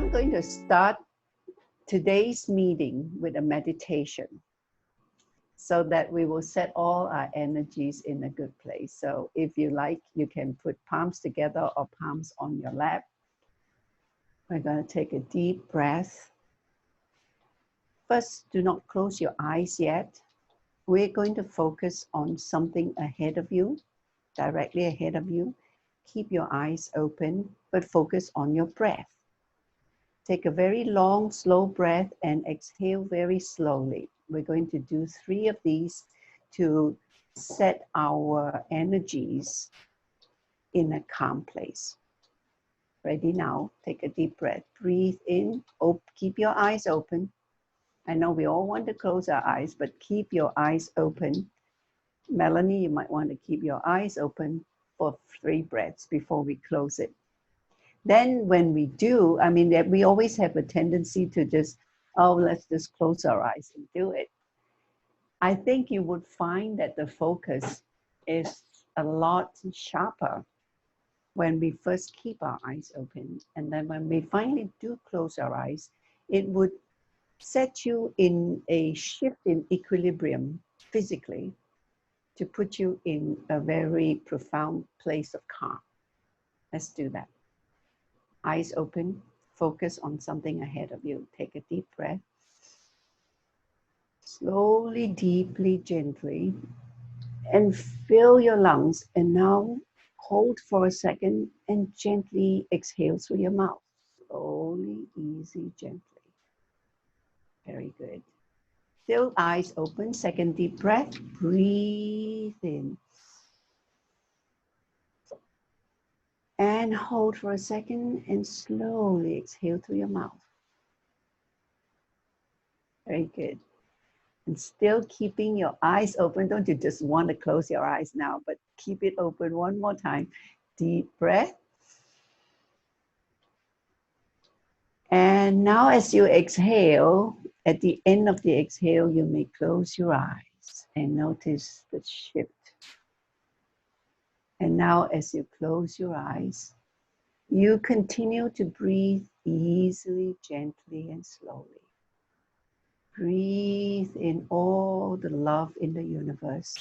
I'm going to start today's meeting with a meditation so that we will set all our energies in a good place. So if you like, you can put palms together or palms on your lap. We're going to take a deep breath. First, do not close your eyes yet. We're going to focus on something ahead of you, directly ahead of you. Keep your eyes open, but focus on your breath. Take a very long, slow breath and exhale very slowly. We're going to do 3 of these to set our energies in a calm place. Ready now? Take a deep breath. Breathe in. Keep your eyes open. I know we all want to close our eyes, but keep your eyes open. Melanie, you might want to keep your eyes open for 3 breaths before we close it. Then when we do, I mean, we always have a tendency to just, let's just close our eyes and do it. I think you would find that the focus is a lot sharper when we first keep our eyes open. And then when we finally do close our eyes, it would set you in a shift in equilibrium physically to put you in a very profound place of calm. Let's do that. Eyes open, focus on something ahead of you. Take a deep breath. Slowly, deeply, gently, and fill your lungs. And now hold for a second and gently exhale through your mouth. Slowly, easy, gently. Very good. Still eyes open, second deep breath. Breathe in. And hold for a second and slowly exhale through your mouth. Very good. And still keeping your eyes open. Don't you just want to close your eyes now, but keep it open one more time. Deep breath. And now as you exhale, at the end of the exhale, you may close your eyes and notice the shift. And now as you close your eyes, you continue to breathe easily, gently, and slowly. Breathe in all the love in the universe.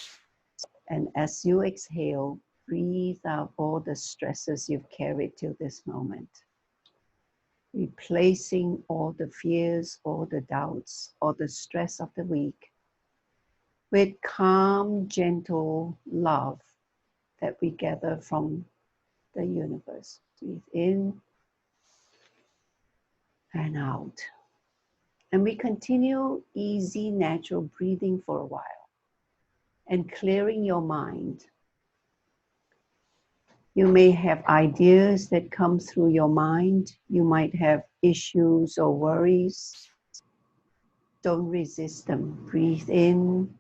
And as you exhale, breathe out all the stresses you've carried till this moment. Replacing all the fears, all the doubts, all the stress of the week with calm, gentle love that we gather from the universe. Breathe in and out. And we continue easy, natural breathing for a while and clearing your mind. You may have ideas that come through your mind. You might have issues or worries. Don't resist them. Breathe in.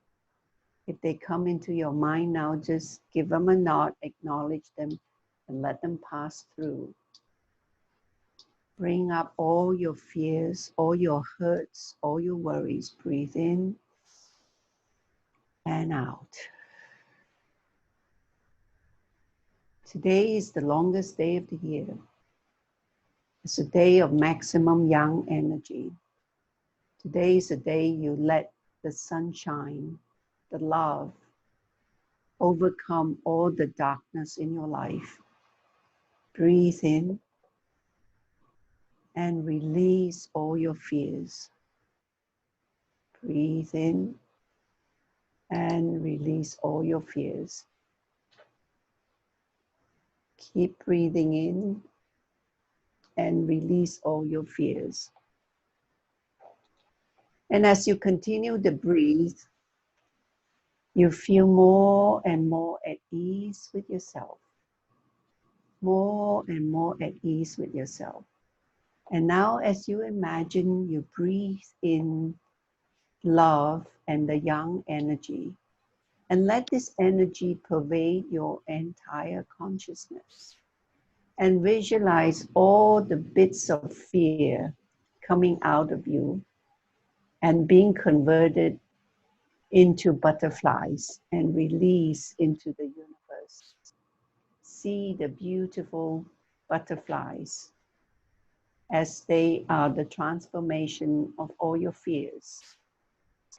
If they come into your mind now, just give them a nod, acknowledge them, and let them pass through. Bring up all your fears, all your hurts, all your worries. Breathe in and out. Today is the longest day of the year. It's a day of maximum yang energy. Today is the day you let the sunshine, the love, overcome all the darkness in your life. Breathe in and release all your fears. Breathe in and release all your fears. Keep breathing in and release all your fears. And as you continue to breathe, you feel more and more at ease with yourself. More and more at ease with yourself. And now as you imagine, you breathe in love and the yang energy. And let this energy pervade your entire consciousness. And visualize all the bits of fear coming out of you and being converted into butterflies and release into the universe. See the beautiful butterflies as they are the transformation of all your fears.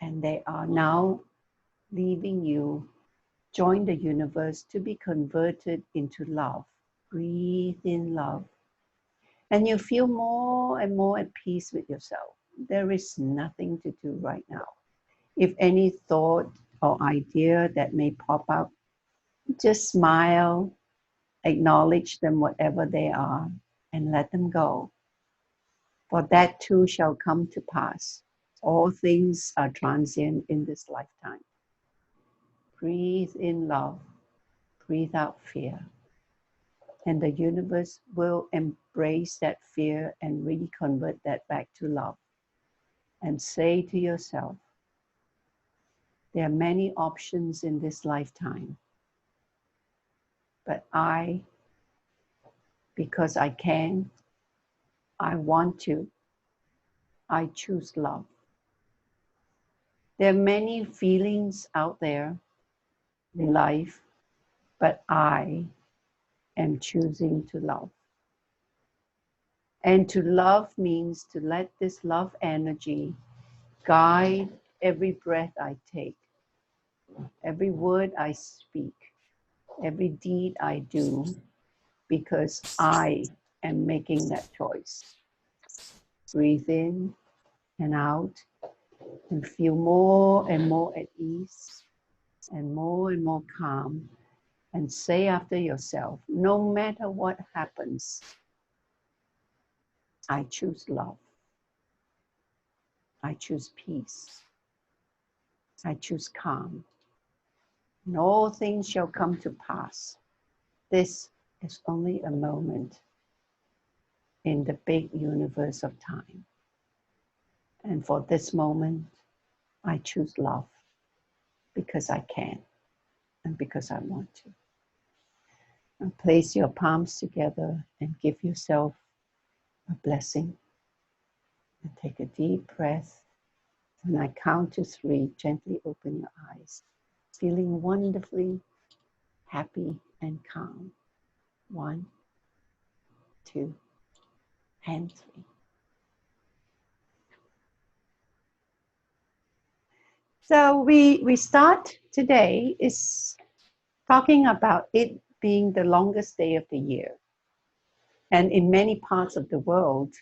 And they are now leaving you, join the universe to be converted into love. Breathe in love. And you feel more and more at peace with yourself. There is nothing to do right now. If any thought or idea that may pop up, just smile, acknowledge them whatever they are, and let them go. For that too shall come to pass. All things are transient in this lifetime. Breathe in love, breathe out fear. And the universe will embrace that fear and reconvert that back to love. And say to yourself, there are many options in this lifetime, but because I can, I want to, I choose love. There are many feelings out there in life, but I am choosing to love. And to love means to let this love energy guide every breath I take, every word I speak, every deed I do, because I am making that choice. Breathe in and out and feel more and more at ease and more calm. And say after yourself, no matter what happens, I choose love. I choose peace. I choose calm. And all things shall come to pass. This is only a moment in the big universe of time. And for this moment, I choose love because I can and because I want to. And place your palms together and give yourself a blessing. And take a deep breath. When I count to 3, gently open your eyes, feeling wonderfully happy and calm. 1, 2, and 3. So we start today is talking about it being the longest day of the year. And in many parts of the world,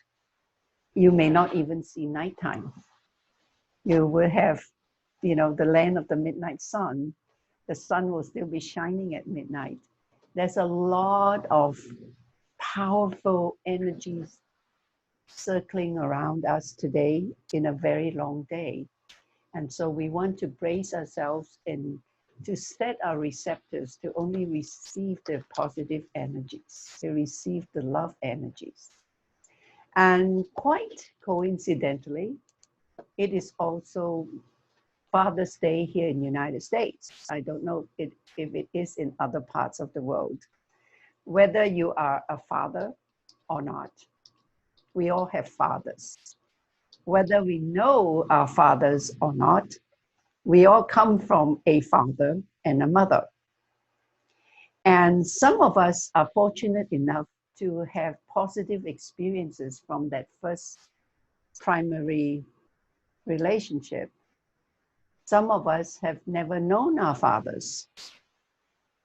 you may not even see nighttime. You will have, the land of the midnight sun. The sun will still be shining at midnight. There's a lot of powerful energies circling around us today in a very long day. And so we want to brace ourselves and to set our receptors to only receive the positive energies, to receive the love energies. And quite coincidentally, it is also Father's Day here in the United States. I don't know if it is in other parts of the world. Whether you are a father or not, we all have fathers. Whether we know our fathers or not, we all come from a father and a mother. And some of us are fortunate enough to have positive experiences from that first primary relationship. Some of us have never known our fathers.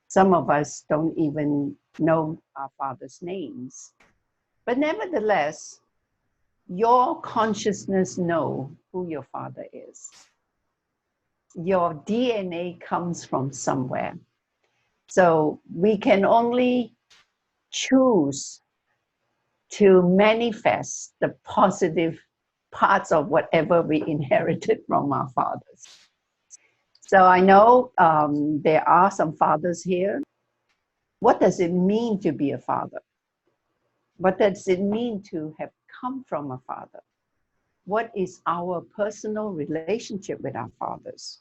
Some of us don't even know our fathers' names. But nevertheless, your consciousness knows who your father is. Your DNA comes from somewhere. So we can only choose to manifest the positive parts of whatever we inherited from our fathers. So I know there are some fathers here. What does it mean to be a father? What does it mean to have come from a father? What is our personal relationship with our fathers?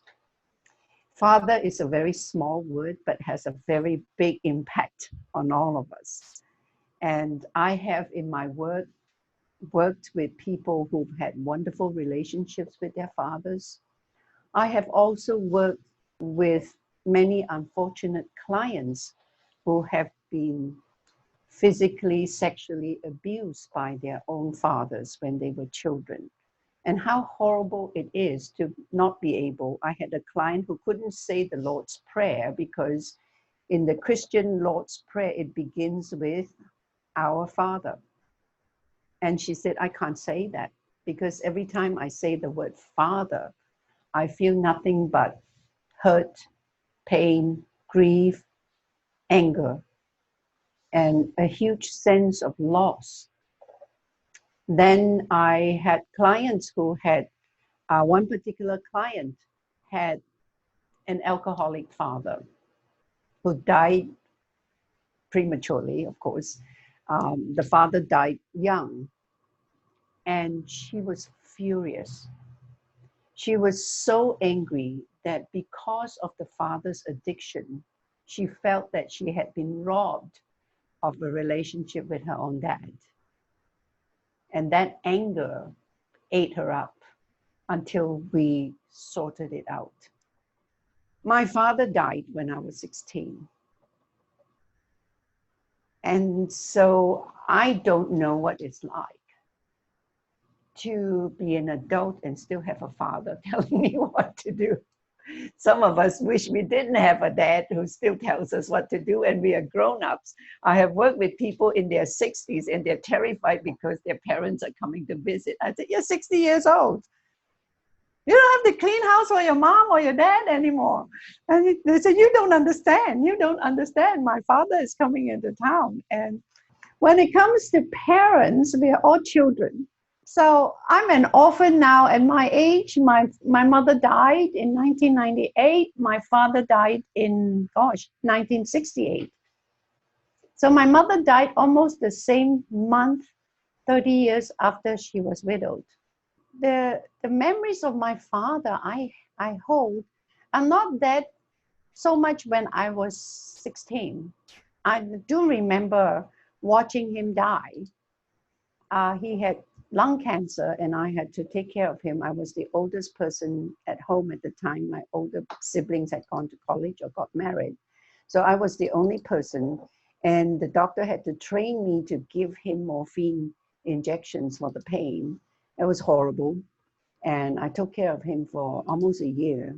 Father is a very small word, but has a very big impact on all of us. And I have in my work worked with people who've had wonderful relationships with their fathers. I have also worked with many unfortunate clients who have been physically, sexually abused by their own fathers when they were children. And how horrible it is to not be able. I had a client who couldn't say the Lord's Prayer because in the Christian Lord's Prayer, it begins with Our Father. And she said, I can't say that because every time I say the word Father, I feel nothing but hurt, pain, grief, anger, and a huge sense of loss. Then I had clients who had, one particular client had an alcoholic father who died prematurely, of course. The father died young, and she was furious. She was so angry that because of the father's addiction, she felt that she had been robbed of a relationship with her own dad. And that anger ate her up until we sorted it out. My father died when I was 16. And so I don't know what it's like to be an adult and still have a father telling me what to do. Some of us wish we didn't have a dad who still tells us what to do, and we are grown-ups. I have worked with people in their 60s and they're terrified because their parents are coming to visit. I said, you're 60 years old. You don't have to clean house for your mom or your dad anymore. And they said, you don't understand. You don't understand. My father is coming into town. And when it comes to parents, we are all children. So I'm an orphan now at my age. My mother died in 1998. My father died in, 1968. So my mother died almost the same month, 30 years after she was widowed. The memories of my father I hold are not that so much when I was 16. I do remember watching him die. He had lung cancer and I had to take care of him. I was the oldest person at home at the time. My older siblings had gone to college or got married. So I was the only person, and the doctor had to train me to give him morphine injections for the pain. It was horrible. And I took care of him for almost a year,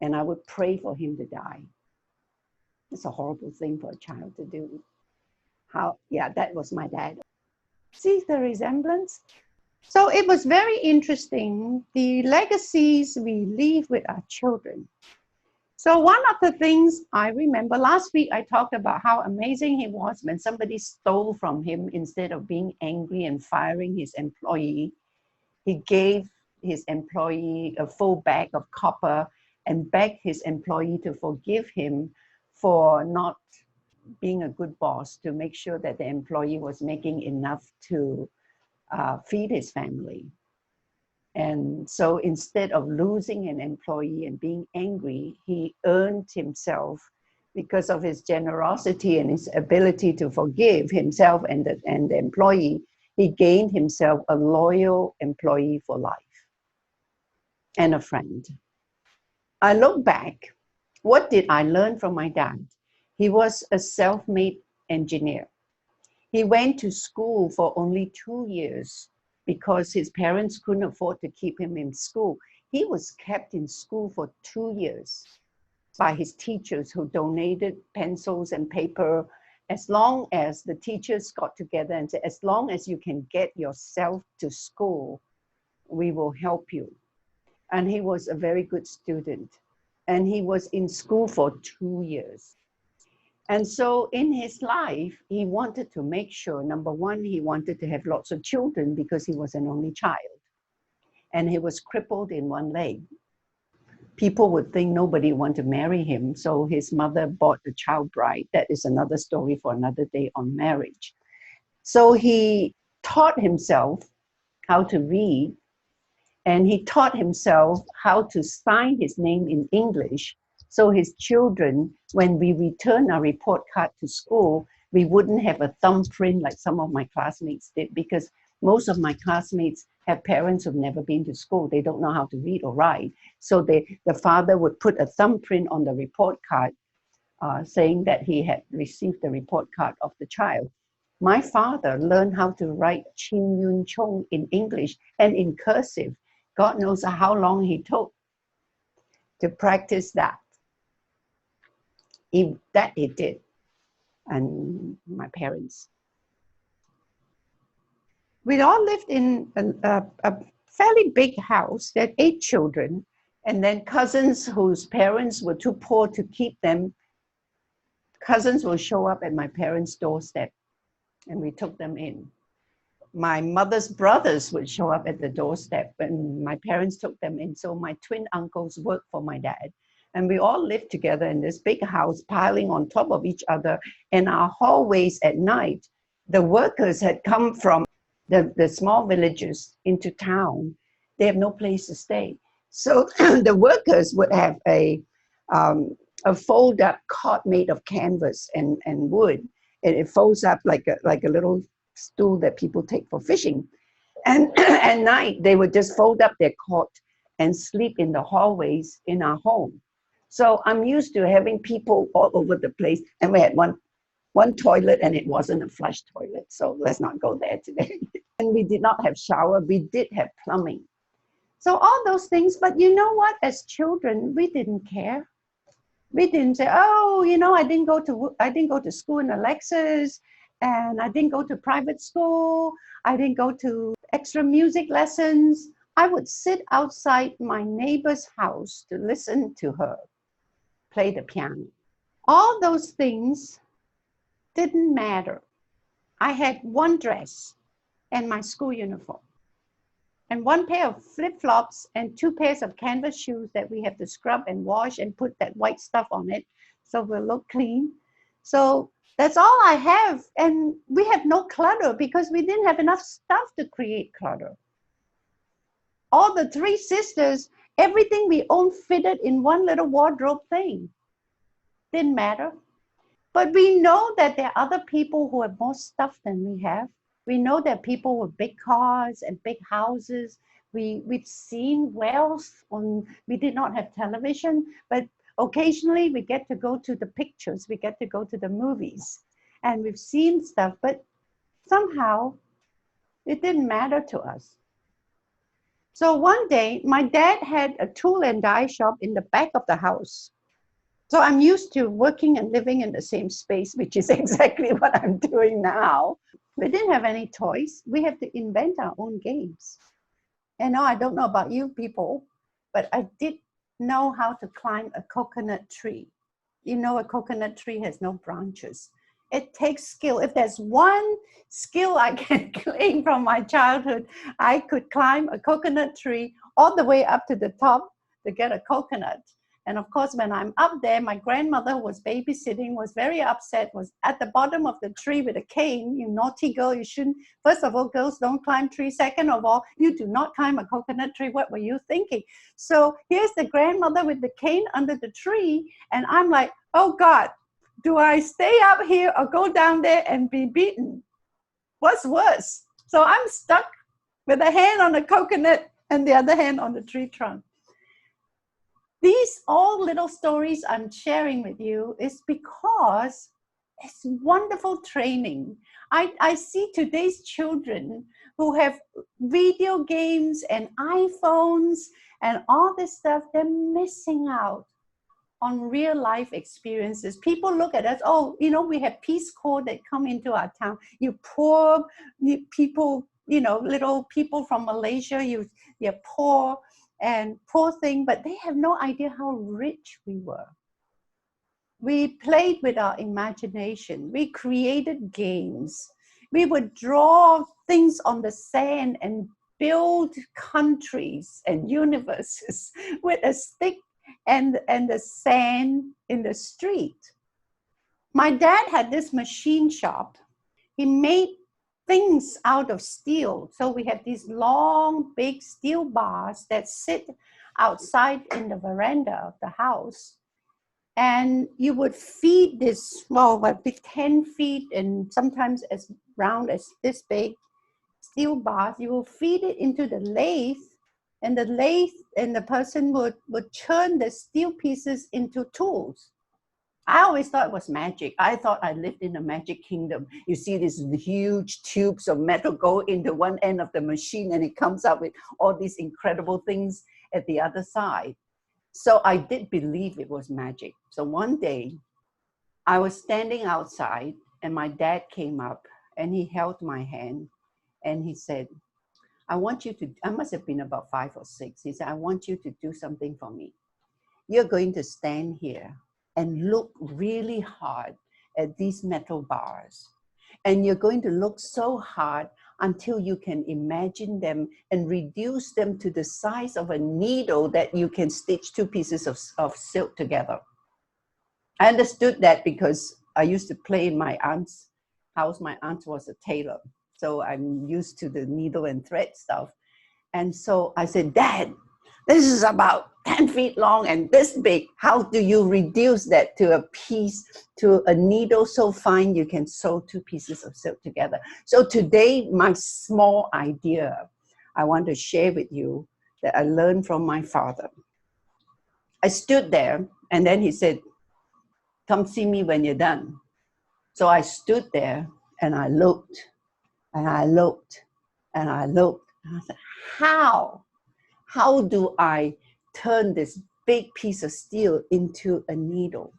and I would pray for him to die. It's a horrible thing for a child to do. Yeah, that was my dad. See the resemblance? So it was very interesting, the legacies we leave with our children. So one of the things I remember, last week I talked about how amazing he was when somebody stole from him. Instead of being angry and firing his employee, he gave his employee a full bag of copper and begged his employee to forgive him for not being a good boss, to make sure that the employee was making enough to feed his family. And so instead of losing an employee and being angry, he earned himself, because of his generosity and his ability to forgive himself and the employee, he gained himself a loyal employee for life and a friend. I look back, what did I learn from my dad? He was a self-made engineer. He went to school for only 2 years because his parents couldn't afford to keep him in school. He was kept in school for 2 years by his teachers who donated pencils and paper. As long as the teachers got together and said, as long as you can get yourself to school, we will help you. And he was a very good student. And he was in school for 2 years. And so in his life, he wanted to make sure, number one, he wanted to have lots of children because he was an only child. And he was crippled in one leg. People would think nobody wanted to marry him. So his mother bought a child bride. That is another story for another day on marriage. So he taught himself how to read, and he taught himself how to sign his name in English. So his children, when we return our report card to school, we wouldn't have a thumbprint like some of my classmates did, because most of my classmates have parents who've never been to school. They don't know how to read or write. So the father would put a thumbprint on the report card saying that he had received the report card of the child. My father learned how to write Chin Yun Chong in English and in cursive. God knows how long he took to practice that. He did, and my parents. We all lived in a fairly big house. There had 8 children, and then cousins whose parents were too poor to keep them. Cousins will show up at my parents' doorstep, and we took them in. My mother's brothers would show up at the doorstep, and my parents took them in. So my twin uncles worked for my dad. And we all lived together in this big house, piling on top of each other. In our hallways at night, the workers had come from the small villages into town. They have no place to stay. So the workers would have a fold-up cot made of canvas and wood. And it folds up like a little stool that people take for fishing. And at night, they would just fold up their cot and sleep in the hallways in our home. So I'm used to having people all over the place. And we had one toilet, and it wasn't a flush toilet. So let's not go there today. And we did not have shower. We did have plumbing. So all those things. But you know what? As children, we didn't care. We didn't say, oh, you know, I didn't go to school in Alexis, and I didn't go to private school. I didn't go to extra music lessons. I would sit outside my neighbor's house to listen to her play the piano. All those things didn't matter. I had one dress and my school uniform, and one pair of flip-flops and 2 pairs of canvas shoes that we have to scrub and wash and put that white stuff on it so we'll look clean. So that's all I have. And we have no clutter because we didn't have enough stuff to create clutter. All the 3 sisters, everything we owned fitted in one little wardrobe thing. Didn't matter. But we know that there are other people who have more stuff than we have. We know that people with big cars and big houses. We've seen wealth. We did not have television, but occasionally we get to go to the pictures. We get to go to the movies. And we've seen stuff, but somehow it didn't matter to us. So one day, my dad had a tool and die shop in the back of the house. So I'm used to working and living in the same space, which is exactly what I'm doing now. We didn't have any toys. We have to invent our own games. And now I don't know about you people, but I did know how to climb a coconut tree. You know, a coconut tree has no branches. It takes skill. If there's one skill I can claim from my childhood, I could climb a coconut tree all the way up to the top to get a coconut. And of course, when I'm up there, my grandmother who was babysitting was very upset, was at the bottom of the tree with a cane. You naughty girl, you shouldn't. First of all, girls don't climb trees. Second of all, you do not climb a coconut tree. What were you thinking? So here's the grandmother with the cane under the tree. And I'm like, oh God, do I stay up here or go down there and be beaten? What's worse? So I'm stuck with a hand on the coconut and the other hand on the tree trunk. These all little stories I'm sharing with you is because it's wonderful training. I see today's children who have video games and iPhones and all this stuff, they're missing out on real life experiences. People look at us, oh, you know, we have Peace Corps that come into our town. You poor people, you know, little people from Malaysia, you're poor. And poor thing, but they have no idea how rich we were. We played with our imagination. We created games. We would draw things on the sand and build countries and universes with a stick and the sand in the street. My dad had this machine shop. He made things out of steel. So we have these long, big steel bars that sit outside in the veranda of the house. And you would feed this, well, what, 10 feet and sometimes as round as this big steel bars. You will feed it into the lathe, and the person would churn the steel pieces into tools. I always thought it was magic. I thought I lived in a magic kingdom. You see these huge tubes of metal go into one end of the machine and it comes out with all these incredible things at the other side. So I did believe it was magic. So one day I was standing outside and my dad came up and he held my hand and he said, I want you to, I must have been about 5 or 6. He said, I want you to do something for me. You're going to stand here and look really hard at these metal bars. And you're going to look so hard until you can imagine them and reduce them to the size of a needle that you can stitch 2 pieces of silk together. I understood that because I used to play in my aunt's house. My aunt was a tailor. So I'm used to the needle and thread stuff. And so I said, Dad, this is about 10 feet long and this big. How do you reduce that to a piece, to a needle so fine you can sew 2 pieces of silk together? So today, my small idea I want to share with you that I learned from my father. I stood there and then he said, come see me when you're done. So I stood there and I looked and I looked and I looked. And I said, how do I turn this big piece of steel into a needle?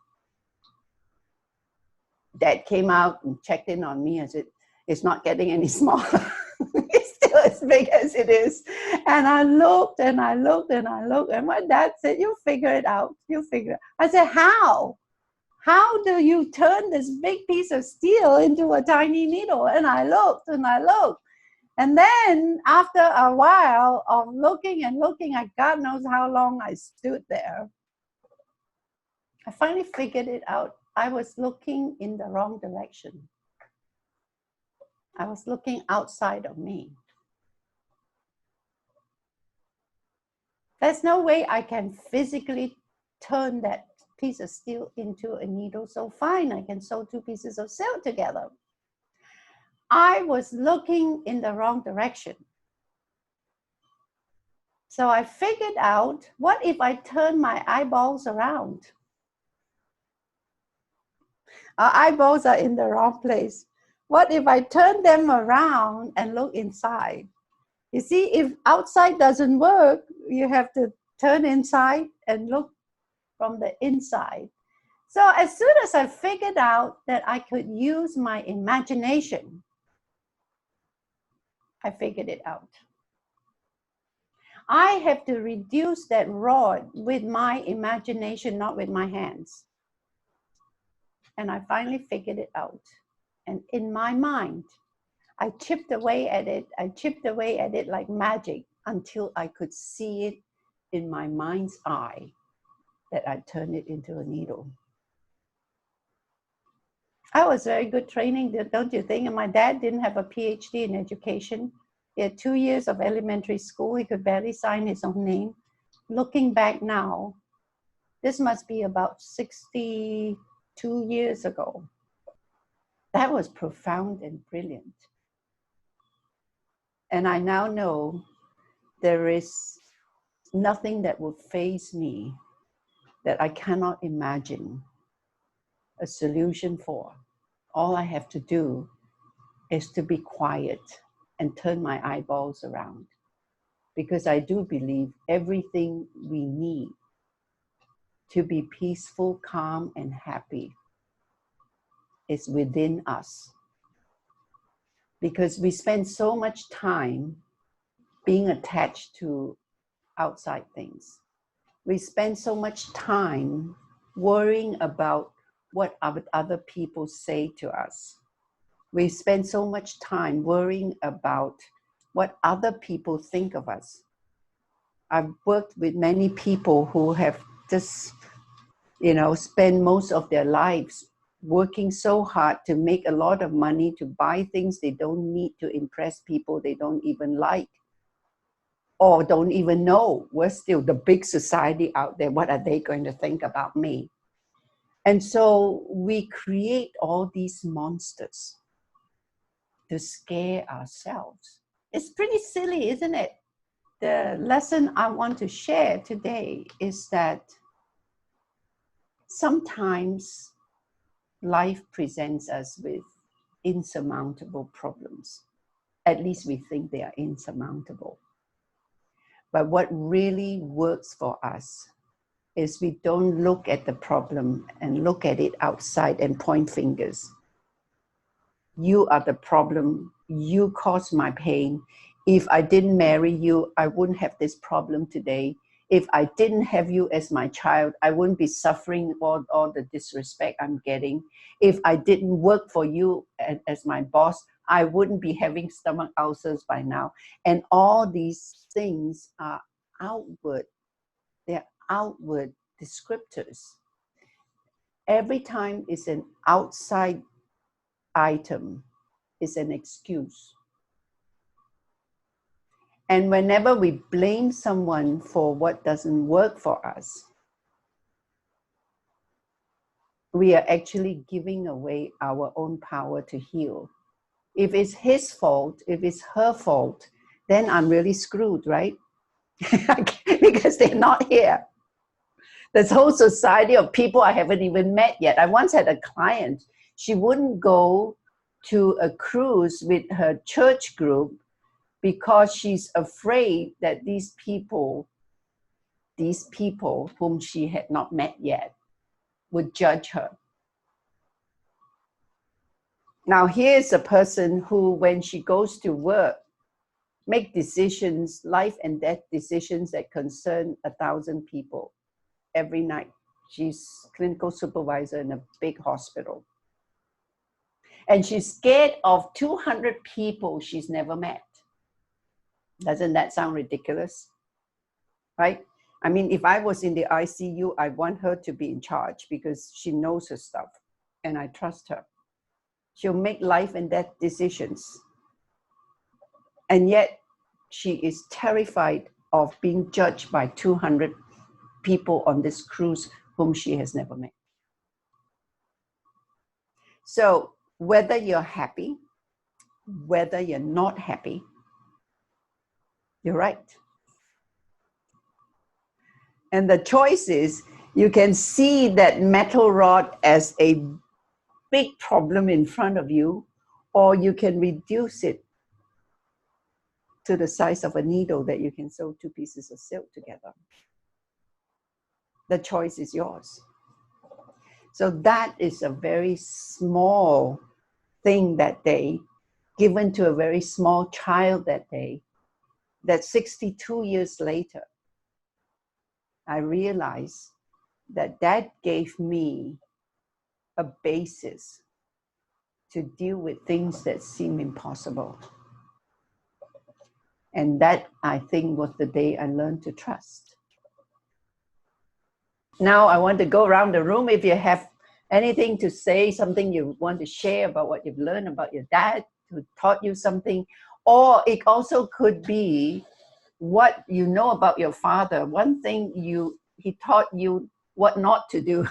Dad came out and checked in on me and said, it's not getting any smaller. It's still as big as it is. And I looked and I looked and I looked. And my dad said, you figure it out. You figure it out. I said, how? How do you turn this big piece of steel into a tiny needle? And I looked and I looked. And then after a while of looking and looking, God knows how long I stood there, I finally figured it out. I was looking in the wrong direction. I was looking outside of me. There's no way I can physically turn that piece of steel into a needle so fine I can sew 2 pieces of silk together. I was looking in the wrong direction. So I figured out, what if I turn my eyeballs around? Our eyeballs are in the wrong place. What if I turn them around and look inside? You see, if outside doesn't work, you have to turn inside and look from the inside. So as soon as I figured out that I could use my imagination, I figured it out. I have to reduce that rod with my imagination, not with my hands. And I finally figured it out. And in my mind, I chipped away at it. I chipped away at it like magic until I could see it in my mind's eye that I turned it into a needle. I was very good training, don't you think? And my dad didn't have a PhD in education. He had 2 years of elementary school. He could barely sign his own name. Looking back now, this must be about 62 years ago. That was profound and brilliant. And I now know there is nothing that will faze me that I cannot imagine a solution for. All I have to do is to be quiet and turn my eyeballs around. Because I do believe everything we need to be peaceful, calm, and happy is within us. Because we spend so much time being attached to outside things. We spend so much time worrying about what other people say to us. We spend so much time worrying about what other people think of us. I've worked with many people who have just, spend most of their lives working so hard to make a lot of money, to buy things they don't need, to impress people they don't even like or don't even know. We're still the big society out there. What are they going to think about me? And so we create all these monsters to scare ourselves. It's pretty silly, isn't it? The lesson I want to share today is that sometimes life presents us with insurmountable problems. At least we think they are insurmountable. But what really works for us is we don't look at the problem and look at it outside and point fingers. You are the problem. You caused my pain. If I didn't marry you, I wouldn't have this problem today. If I didn't have you as my child, I wouldn't be suffering all the disrespect I'm getting. If I didn't work for you as my boss, I wouldn't be having stomach ulcers by now. And all these things are outward. They're outward descriptors. Every time is an outside item, is an excuse. And whenever we blame someone for what doesn't work for us, we are actually giving away our own power to heal. If it's his fault, if it's her fault, then I'm really screwed, right? Because they're not here. This whole society of people I haven't even met yet. I once had a client, she wouldn't go to a cruise with her church group because she's afraid that these people whom she had not met yet would judge her. Now here's a person who, when she goes to work, make decisions, life and death decisions that concern 1,000 people every night. She's clinical supervisor in a big hospital. And she's scared of 200 people she's never met. Doesn't that sound ridiculous? Right? I mean, if I was in the ICU, I want her to be in charge because she knows her stuff and I trust her. She'll make life and death decisions. And yet she is terrified of being judged by 200 people on this cruise whom she has never met. So whether you're happy, whether you're not happy, you're right. And the choice is, you can see that metal rod as a big problem in front of you, or you can reduce it to the size of a needle that you can sew 2 pieces of silk together. The choice is yours. So that is a very small thing that day, given to a very small child that day, that 62 years later, I realized that that gave me a basis to deal with things that seem impossible. And that, I think, was the day I learned to trust. Now I want to go around the room. If you have anything to say, something you want to share about what you've learned about your dad who taught you something, or it also could be what you know about your father. One thing he taught you what not to do.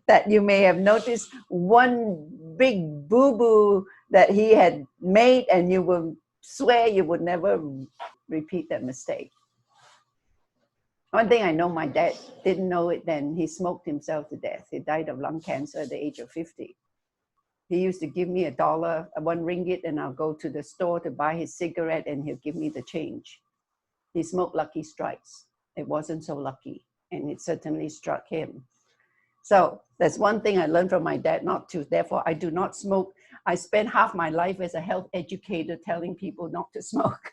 That you may have noticed one big boo-boo that he had made and you will swear you would never repeat that mistake. One thing I know, my dad didn't know it then. He smoked himself to death. He died of lung cancer at the age of 50. He used to give me $1, 1 ringgit, and I'll go to the store to buy his cigarette and he'll give me the change. He smoked Lucky Strikes. It wasn't so lucky, and it certainly struck him. So that's one thing I learned from my dad, not to. Therefore, I do not smoke. I spent half my life as a health educator telling people not to smoke.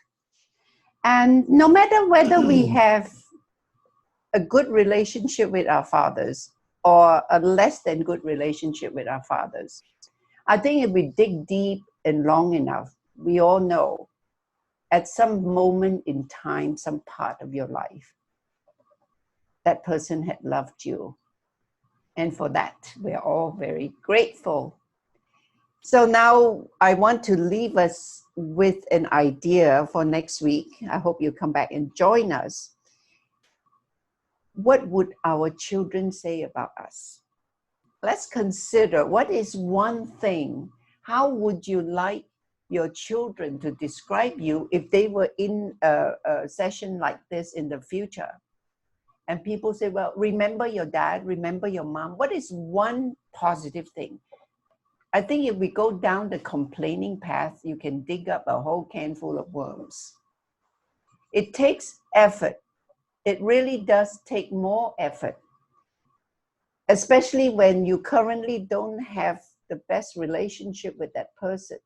And no matter whether we have a good relationship with our fathers or a less than good relationship with our fathers, I think if we dig deep and long enough, we all know at some moment in time, some part of your life, that person had loved you. And for that, we're all very grateful. So now I want to leave us with an idea for next week. I hope you come back and join us. What would our children say about us? Let's consider, what is one thing, how would you like your children to describe you if they were in a session like this in the future? And people say, well, remember your dad, remember your mom. What is one positive thing? I think if we go down the complaining path, you can dig up a whole can full of worms. It takes effort. It really does take more effort, especially when you currently don't have the best relationship with that person,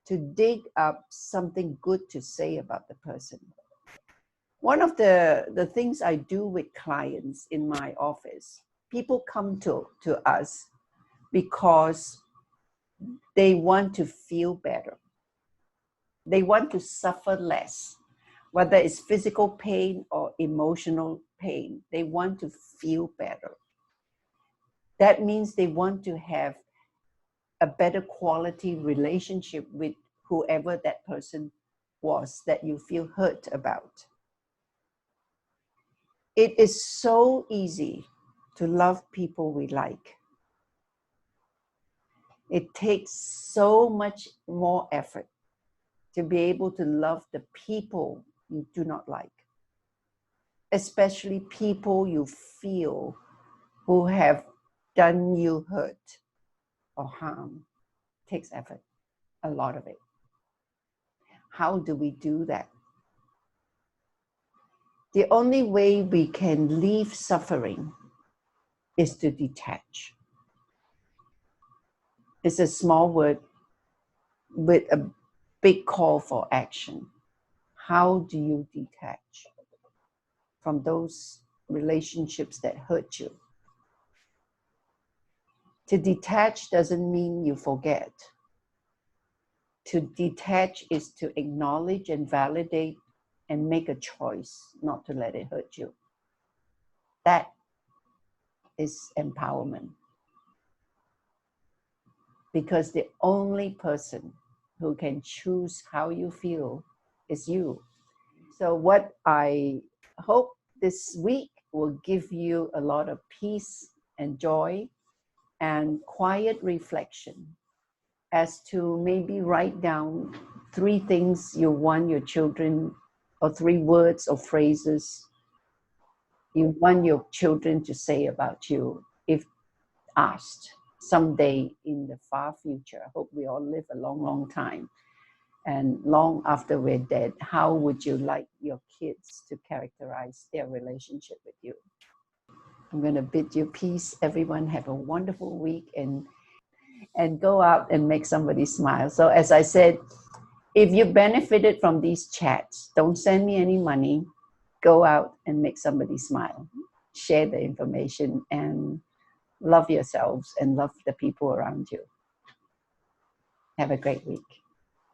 to dig up something good to say about the person. One of the things I do with clients in my office, people come to us because they want to feel better. They want to suffer less, whether it's physical pain or emotional pain. They want to feel better. That means they want to have a better quality relationship with whoever that person was that you feel hurt about. It is so easy to love people we like. It takes so much more effort to be able to love the people you do not like, especially people you feel who have done you hurt or harm. It takes effort, a lot of it. How do we do that? The only way we can leave suffering is to detach. It's a small word with a big call for action. How do you detach from those relationships that hurt you? To detach doesn't mean you forget. To detach is to acknowledge and validate and make a choice not to let it hurt you. That is empowerment. Because the only person who can choose how you feel is you. So what I hope this week will give you a lot of peace and joy and quiet reflection as to maybe write down 3 things you want your children, or 3 words or phrases you want your children to say about you if asked someday in the far future. I hope we all live a long, long time. And long after we're dead, how would you like your kids to characterize their relationship with you? I'm going to bid you peace. Everyone have a wonderful week and go out and make somebody smile. So as I said, if you benefited from these chats, don't send me any money. Go out and make somebody smile. Share the information and love yourselves and love the people around you. Have a great week.